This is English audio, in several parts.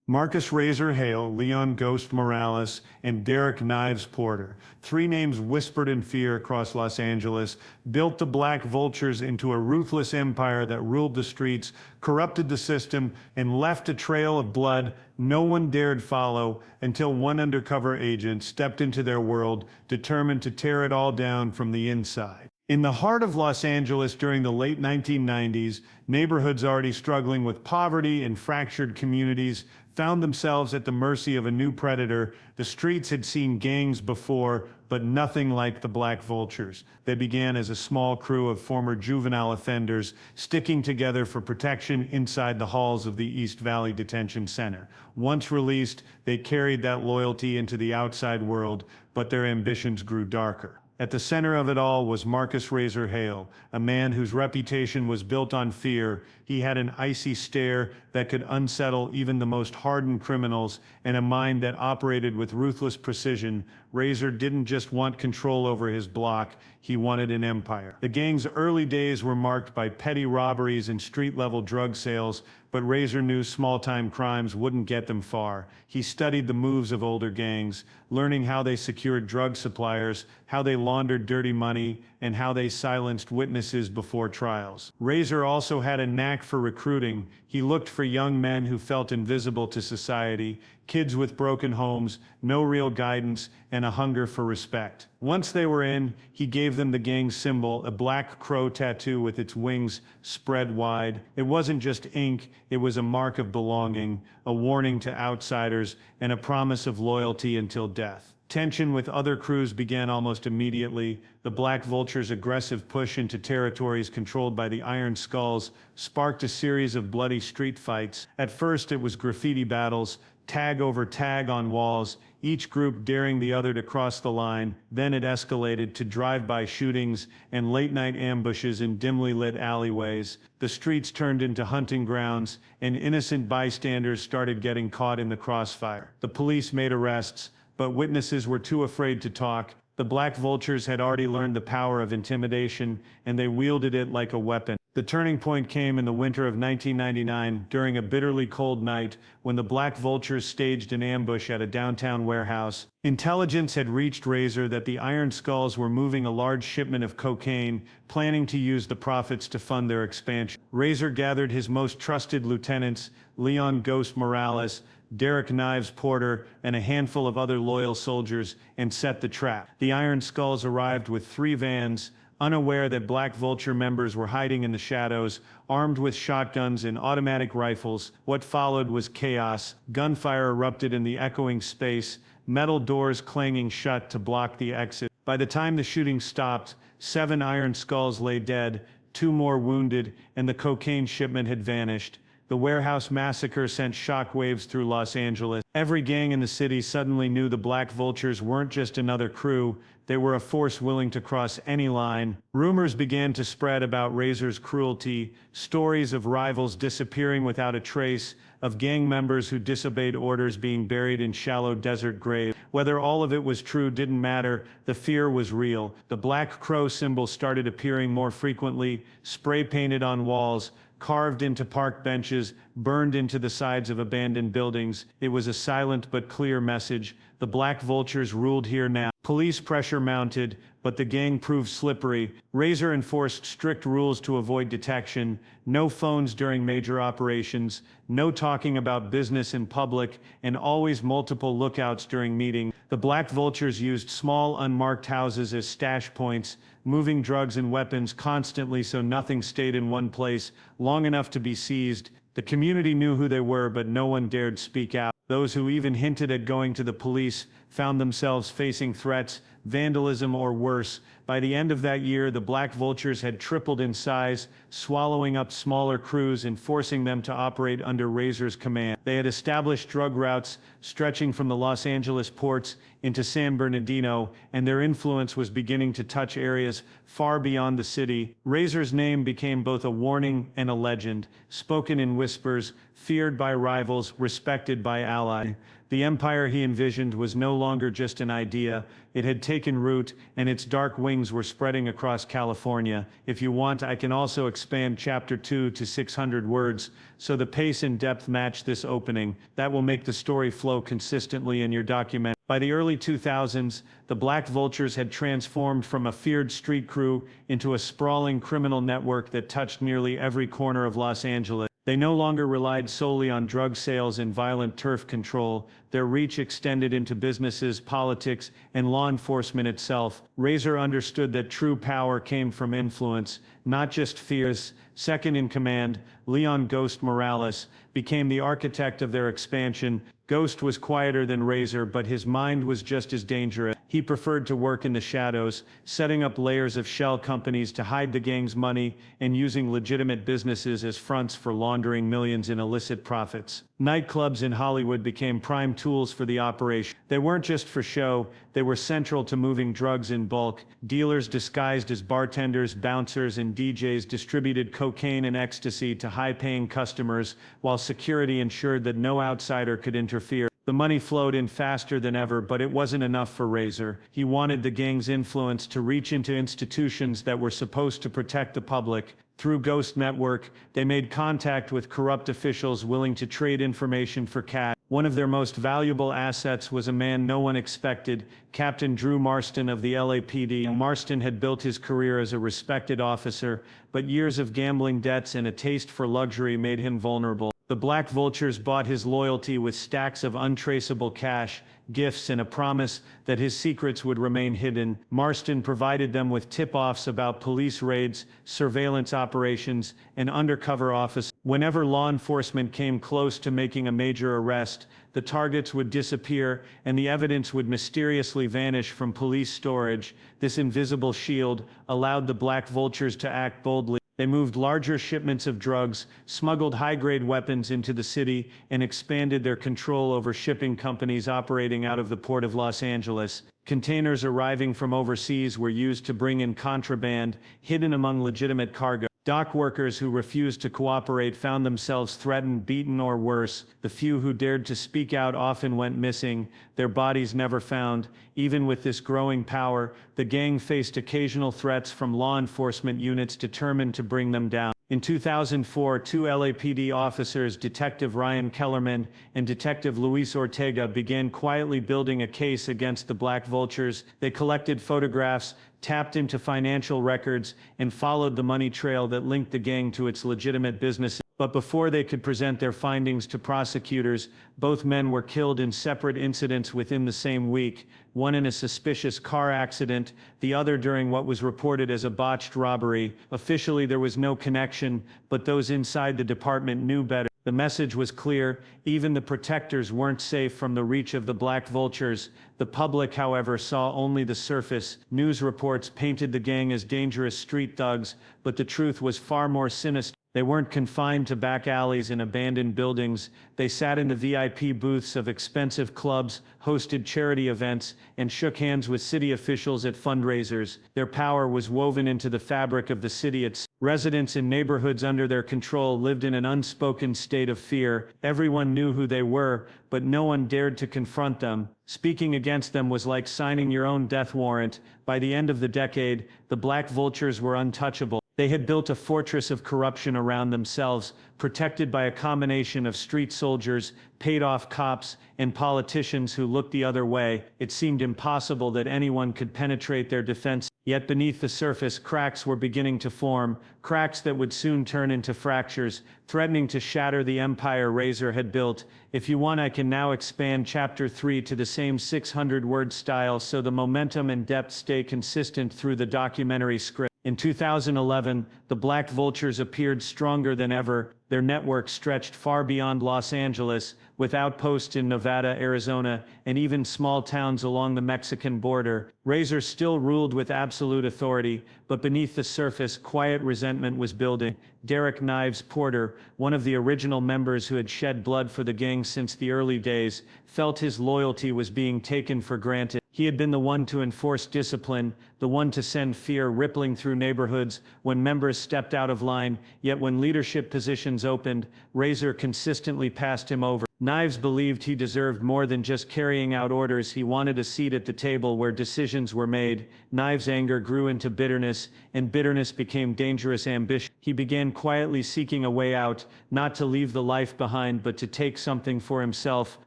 Marcus Razor Hale, Leon Ghost Morales, and Derek Knives Porter, three names whispered in fear across Los Angeles, built the Black Vultures into a ruthless empire that ruled the streets, corrupted the system, and left a trail of blood no one dared follow until one undercover agent stepped into their world, determined to tear it all down from the inside. In the heart of Los Angeles during the late 1990s, neighborhoods already struggling with poverty and fractured communities found themselves at the mercy of a new predator. The streets had seen gangs before, but nothing like the Black Vultures. They began as a small crew of former juvenile offenders, sticking together for protection inside the halls of the East Valley Detention Center. Once released, they carried that loyalty into the outside world, but their ambitions grew darker. At the center of it all was Marcus Razor Hale, a man whose reputation was built on fear. He had an icy stare that could unsettle even the most hardened criminals, and a mind that operated with ruthless precision. Razor didn't just want control over his block, he wanted an empire. The gang's early days were marked by petty robberies and street-level drug sales, but Razor knew small-time crimes wouldn't get them far. He studied the moves of older gangs, learning how they secured drug suppliers, how they laundered dirty money, and how they silenced witnesses before trials. Razor also had a knack for recruiting. He looked for young men who felt invisible to society, kids with broken homes, no real guidance, and a hunger for respect. Once they were in, he gave them the gang's symbol, a black crow tattoo with its wings spread wide. It wasn't just ink, it was a mark of belonging, a warning to outsiders, and a promise of loyalty until death. Tension with other crews began almost immediately. The Black Vultures' aggressive push into territories controlled by the Iron Skulls sparked a series of bloody street fights. At first it was graffiti battles, tag over tag on walls, each group daring the other to cross the line. Then it escalated to drive-by shootings and late-night ambushes in dimly lit alleyways. The streets turned into hunting grounds, and innocent bystanders started getting caught in the crossfire. The police made arrests, but witnesses were too afraid to talk. The Black Vultures had already learned the power of intimidation, and they wielded it like a weapon. The turning point came in the winter of 1999, during a bitterly cold night, when the Black Vultures staged an ambush at a downtown warehouse. Intelligence had reached Razor that the Iron Skulls were moving a large shipment of cocaine, planning to use the profits to fund their expansion. Razor gathered his most trusted lieutenants, Leon Ghost Morales, Derek Knives Porter, and a handful of other loyal soldiers, and set the trap. The Iron Skulls arrived with 3 vans, unaware that Black Vulture members were hiding in the shadows, armed with shotguns and automatic rifles. What followed was chaos. Gunfire erupted in the echoing space, metal doors clanging shut to block the exit. By the time the shooting stopped, 7 Iron Skulls lay dead, 2 more wounded, and the cocaine shipment had vanished. The warehouse massacre sent shockwaves through Los Angeles. Every gang in the city suddenly knew the Black Vultures weren't just another crew, they were a force willing to cross any line. Rumors began to spread about Razor's cruelty, stories of rivals disappearing without a trace, of gang members who disobeyed orders being buried in shallow desert graves. Whether all of it was true didn't matter, the fear was real. The Black Crow symbol started appearing more frequently, spray-painted on walls, carved into park benches, burned into the sides of abandoned buildings. It was a silent but clear message. The Black Vultures ruled here now. Police pressure mounted, but the gang proved slippery. Razor enforced strict rules to avoid detection, no phones during major operations, no talking about business in public, and always multiple lookouts during meetings. The Black Vultures used small unmarked houses as stash points, moving drugs and weapons constantly so nothing stayed in one place long enough to be seized. The community knew who they were, but no one dared speak out. Those who even hinted at going to the police found themselves facing threats, vandalism, or worse. By the end of that year, the Black Vultures had tripled in size, swallowing up smaller crews and forcing them to operate under Razor's command. They had established drug routes stretching from the Los Angeles ports into San Bernardino, and their influence was beginning to touch areas far beyond the city. Razor's name became both a warning and a legend, spoken in whispers, feared by rivals, respected by allies. The empire he envisioned was no longer just an idea, it had taken root, and its dark wings were spreading across California. If you want, I can also expand Chapter 2 to 600 words, so the pace and depth match this opening. That will make the story flow consistently in your documentary. By the early 2000s, the Black Vultures had transformed from a feared street crew into a sprawling criminal network that touched nearly every corner of Los Angeles. They no longer relied solely on drug sales and violent turf control. Their reach extended into businesses, politics, and law enforcement itself. Razor understood that true power came from influence, not just fears. Second in command, Leon "Ghost" Morales, became the architect of their expansion. Ghost was quieter than Razor, but his mind was just as dangerous. He preferred to work in the shadows, setting up layers of shell companies to hide the gang's money and using legitimate businesses as fronts for laundering millions in illicit profits. Nightclubs in Hollywood became prime tools for the operation. They weren't just for show, they were central to moving drugs in bulk. Dealers disguised as bartenders, bouncers, and DJs distributed cocaine and ecstasy to high-paying customers, while security ensured that no outsider could interfere. The money flowed in faster than ever, but it wasn't enough for Razor. He wanted the gang's influence to reach into institutions that were supposed to protect the public. Through Ghost Network, they made contact with corrupt officials willing to trade information for cash. One of their most valuable assets was a man no one expected, Captain Drew Marston of the LAPD. Marston had built his career as a respected officer, but years of gambling debts and a taste for luxury made him vulnerable. The Black Vultures bought his loyalty with stacks of untraceable cash, gifts, and a promise that his secrets would remain hidden. Marston provided them with tip-offs about police raids, surveillance operations, and undercover office. Whenever law enforcement came close to making a major arrest, the targets would disappear and the evidence would mysteriously vanish from police storage. This invisible shield allowed the Black Vultures to act boldly. They moved larger shipments of drugs, smuggled high-grade weapons into the city, and expanded their control over shipping companies operating out of the port of Los Angeles. Containers arriving from overseas were used to bring in contraband, hidden among legitimate cargo. Dock workers who refused to cooperate found themselves threatened, beaten, or worse. The few who dared to speak out often went missing, their bodies never found. Even with this growing power, the gang faced occasional threats from law enforcement units determined to bring them down. In 2004, two LAPD officers, Detective Ryan Kellerman and Detective Luis Ortega, began quietly building a case against the Black Vultures. They collected photographs, tapped into financial records, and followed the money trail that linked the gang to its legitimate businesses. But before they could present their findings to prosecutors, both men were killed in separate incidents within the same week, one in a suspicious car accident, the other during what was reported as a botched robbery. Officially, there was no connection, but those inside the department knew better. The message was clear: even the protectors weren't safe from the reach of the Black Vultures. The public, however, saw only the surface. News reports painted the gang as dangerous street thugs, but the truth was far more sinister. They weren't confined to back alleys and abandoned buildings. They sat in the VIP booths of expensive clubs, hosted charity events, and shook hands with city officials at fundraisers. Their power was woven into the fabric of the city itself. Residents in neighborhoods under their control lived in an unspoken state of fear. Everyone knew who they were, but no one dared to confront them. Speaking against them was like signing your own death warrant. By the end of the decade, the Black Vultures were untouchable. They had built a fortress of corruption around themselves, protected by a combination of street soldiers, paid-off cops, and politicians who looked the other way. It seemed impossible that anyone could penetrate their defense. Yet beneath the surface, cracks were beginning to form, cracks that would soon turn into fractures, threatening to shatter the empire Razor had built. If you want, I can now expand Chapter 3 to the same 600-word style so the momentum and depth stay consistent through the documentary script. In 2011, the Black Vultures appeared stronger than ever. Their network stretched far beyond Los Angeles, with outposts in Nevada, Arizona, and even small towns along the Mexican border. Razor still ruled with absolute authority, but beneath the surface, quiet resentment was building. Derek "Knives" Porter, one of the original members who had shed blood for the gang since the early days, felt his loyalty was being taken for granted. He had been the one to enforce discipline, the one to send fear rippling through neighborhoods when members stepped out of line, yet when leadership positions opened, Razor consistently passed him over. Knives believed he deserved more than just carrying out orders. He wanted a seat at the table where decisions were made. Knives' anger grew into bitterness, and bitterness became dangerous ambition. He began quietly seeking a way out, not to leave the life behind but to take something for himself.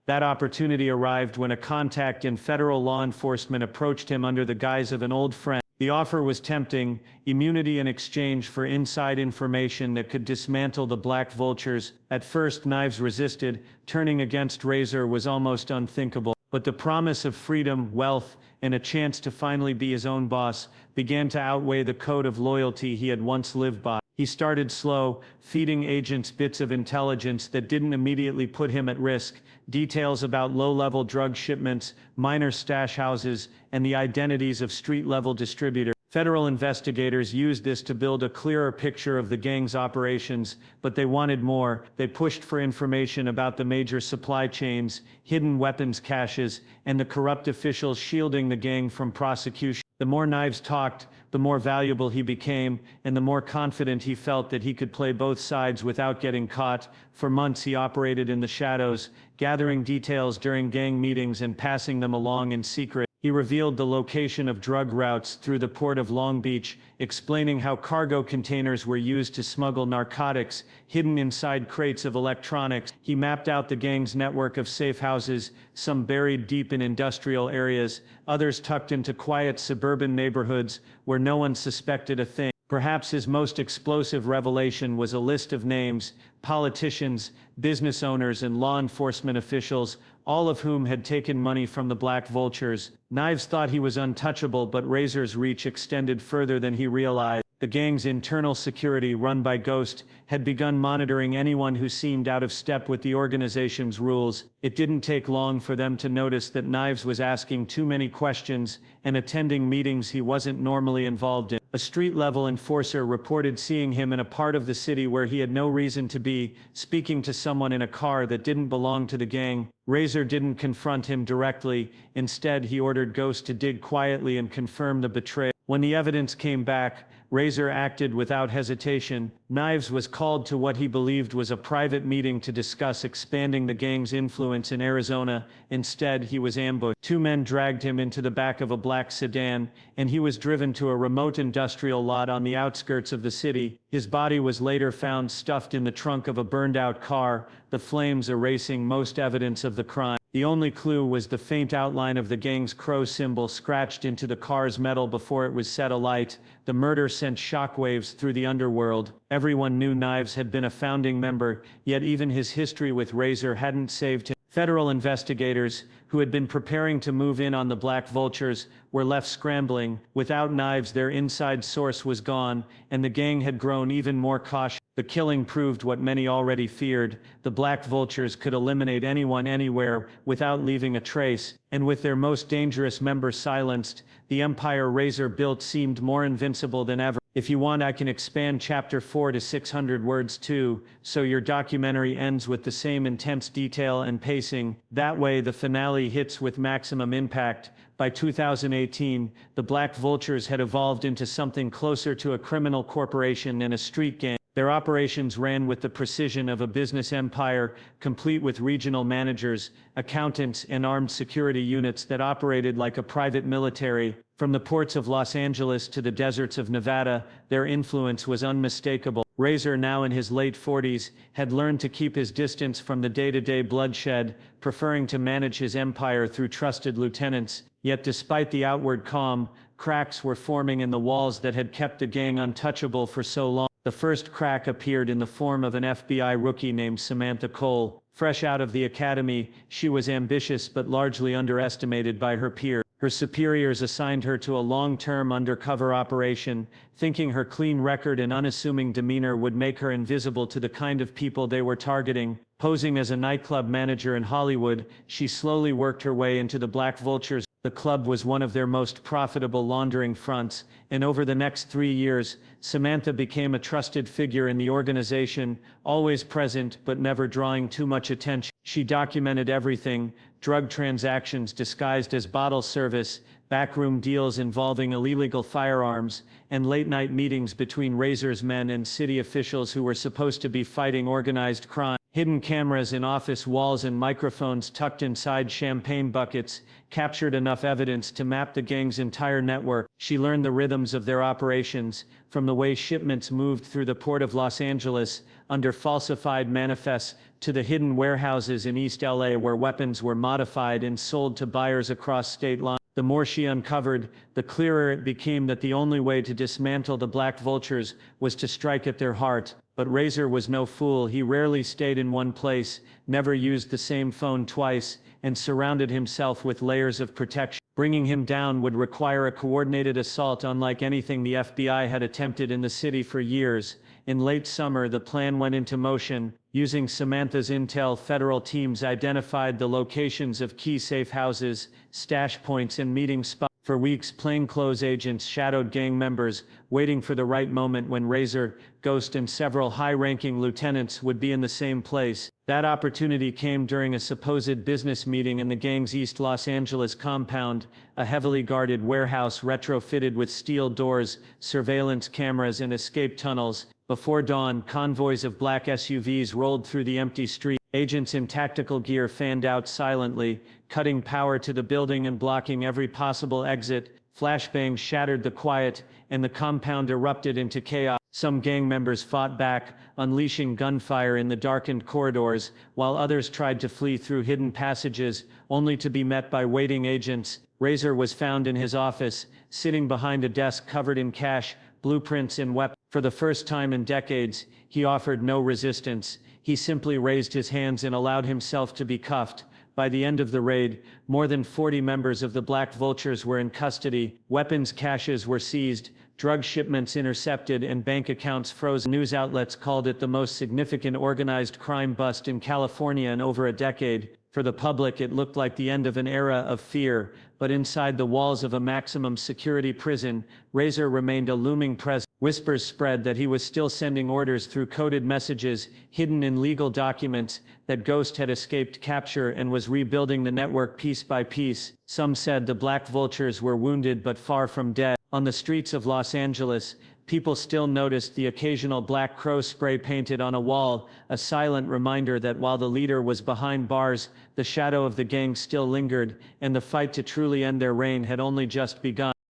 That opportunity arrived when a contact in federal law enforcement approached him under the guise of an old friend. The offer was tempting: immunity in exchange for inside information that could dismantle the Black Vultures. At first, Knives resisted. Turning against Razor was almost unthinkable. But the promise of freedom, wealth, and a chance to finally be his own boss began to outweigh the code of loyalty he had once lived by. He started slow, feeding agents bits of intelligence that didn't immediately put him at risk. Details about low-level drug shipments, minor stash houses, and the identities of street-level distributors. Federal investigators used this to build a clearer picture of the gang's operations, but they wanted more. They pushed for information about the major supply chains, hidden weapons caches, and the corrupt officials shielding the gang from prosecution. The more Knives talked, the more valuable he became, and the more confident he felt that he could play both sides without getting caught. For months he operated in the shadows, gathering details during gang meetings and passing them along in secret. He revealed the location of drug routes through the port of Long Beach, explaining how cargo containers were used to smuggle narcotics, hidden inside crates of electronics. He mapped out the gang's network of safe houses, some buried deep in industrial areas, others tucked into quiet suburban neighborhoods where no one suspected a thing. Perhaps his most explosive revelation was a list of names: politicians, business owners, and law enforcement officials, all of whom had taken money from the Black Vultures. Knives thought he was untouchable, but Razor's reach extended further than he realized. The gang's internal security, run by Ghost, had begun monitoring anyone who seemed out of step with the organization's rules. It didn't take long for them to notice that Knives was asking too many questions and attending meetings he wasn't normally involved in. A street-level enforcer reported seeing him in a part of the city where he had no reason to be, speaking to someone in a car that didn't belong to the gang. Razor didn't confront him directly. Instead, he ordered Ghost to dig quietly and confirm the betrayal. When the evidence came back, Razor acted without hesitation. Knives was called to what he believed was a private meeting to discuss expanding the gang's influence in Arizona. Instead, he was ambushed. Two men dragged him into the back of a black sedan, and he was driven to a remote industrial lot on the outskirts of the city. His body was later found stuffed in the trunk of a burned-out car, the flames erasing most evidence of the crime. The only clue was the faint outline of the gang's crow symbol scratched into the car's metal before it was set alight. The murder sent shockwaves through the underworld. Everyone knew Knives had been a founding member, yet even his history with Razor hadn't saved him. Federal investigators, who had been preparing to move in on the Black Vultures, were left scrambling. Without Knives, their inside source was gone, and the gang had grown even more cautious. The killing proved what many already feared: the Black Vultures could eliminate anyone anywhere without leaving a trace, and with their most dangerous members silenced, the empire Razor built seemed more invincible than ever. If you want, I can expand Chapter 4 to 600 words too, so your documentary ends with the same intense detail and pacing. That way the finale hits with maximum impact. By 2018, the Black Vultures had evolved into something closer to a criminal corporation than a street gang. Their operations ran with the precision of a business empire, complete with regional managers, accountants, and armed security units that operated like a private military. From the ports of Los Angeles to the deserts of Nevada, their influence was unmistakable. Razor, now in his late 40s, had learned to keep his distance from the day-to-day bloodshed, preferring to manage his empire through trusted lieutenants. Yet despite the outward calm, cracks were forming in the walls that had kept the gang untouchable for so long. The first crack appeared in the form of an FBI rookie named Samantha Cole. Fresh out of the academy, she was ambitious but largely underestimated by her peers. Her superiors assigned her to a long-term undercover operation, thinking her clean record and unassuming demeanor would make her invisible to the kind of people they were targeting. Posing as a nightclub manager in Hollywood, she slowly worked her way into the Black Vultures. The club was one of their most profitable laundering fronts, and over the next 3 years, Samantha became a trusted figure in the organization, always present but never drawing too much attention. She documented everything: drug transactions disguised as bottle service, backroom deals involving illegal firearms, and late-night meetings between Razor's men and city officials who were supposed to be fighting organized crime. Hidden cameras in office walls and microphones tucked inside champagne buckets captured enough evidence to map the gang's entire network. She learned the rhythms of their operations, from the way shipments moved through the port of Los Angeles under falsified manifests to the hidden warehouses in East LA where weapons were modified and sold to buyers across state lines. The more she uncovered, the clearer it became that the only way to dismantle the Black Vultures was to strike at their heart. But Razor was no fool. He rarely stayed in one place, never used the same phone twice, and surrounded himself with layers of protection. Bringing him down would require a coordinated assault unlike anything the FBI had attempted in the city for years. In late summer, the plan went into motion. Using Samantha's intel, federal teams identified the locations of key safe houses, stash points, and meeting spots. For weeks, plainclothes agents shadowed gang members, waiting for the right moment when Razor, Ghost, and several high-ranking lieutenants would be in the same place. That opportunity came during a supposed business meeting in the gang's East Los Angeles compound, a heavily guarded warehouse retrofitted with steel doors, surveillance cameras, and escape tunnels. Before dawn, convoys of black SUVs rolled through the empty street. Agents in tactical gear fanned out silently, cutting power to the building and blocking every possible exit. Flashbangs shattered the quiet, and the compound erupted into chaos. Some gang members fought back, unleashing gunfire in the darkened corridors, while others tried to flee through hidden passages, only to be met by waiting agents. Razor was found in his office, sitting behind a desk covered in cash, blueprints, and weapons. For the first time in decades, he offered no resistance. He simply raised his hands and allowed himself to be cuffed. By the end of the raid, more than 40 members of the Black Vultures were in custody, weapons caches were seized, drug shipments intercepted, and bank accounts frozen. News outlets called it the most significant organized crime bust in California in over a decade. For the public, it looked like the end of an era of fear, but inside the walls of a maximum security prison, Razor remained a looming presence. Whispers spread that he was still sending orders through coded messages hidden in legal documents, that Ghost had escaped capture and was rebuilding the network piece by piece. Some said the Black Vultures were wounded but far from dead. On the streets of Los Angeles, people still noticed the occasional black crow spray painted on a wall, a silent reminder that while the leader was behind bars, the shadow of the gang still lingered, and the fight to truly end their reign had only just begun.